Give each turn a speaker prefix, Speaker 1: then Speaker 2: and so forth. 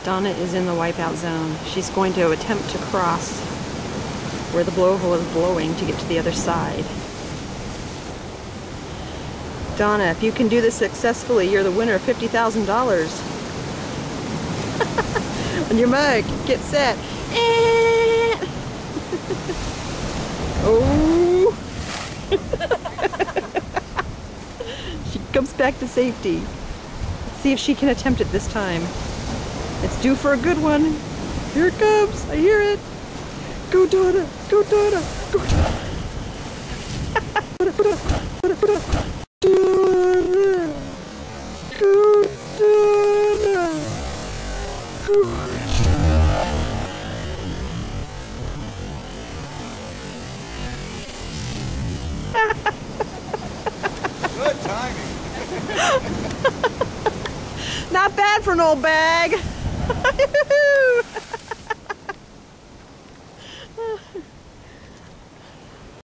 Speaker 1: Donna is in the wipeout zone. She's going to attempt to cross where the blowhole is blowing to get to the other side. Donna, if you can do this successfully, you're the winner of $50,000. On your mug, get set. Oh! She comes back to safety. Let's see if she can attempt it this time. It's due for a good one. Here it comes. I hear it. Go Donna! Go Donna! Go Donna! Donna! Go Donna! Go.
Speaker 2: Good timing.
Speaker 1: Not bad for an old bag.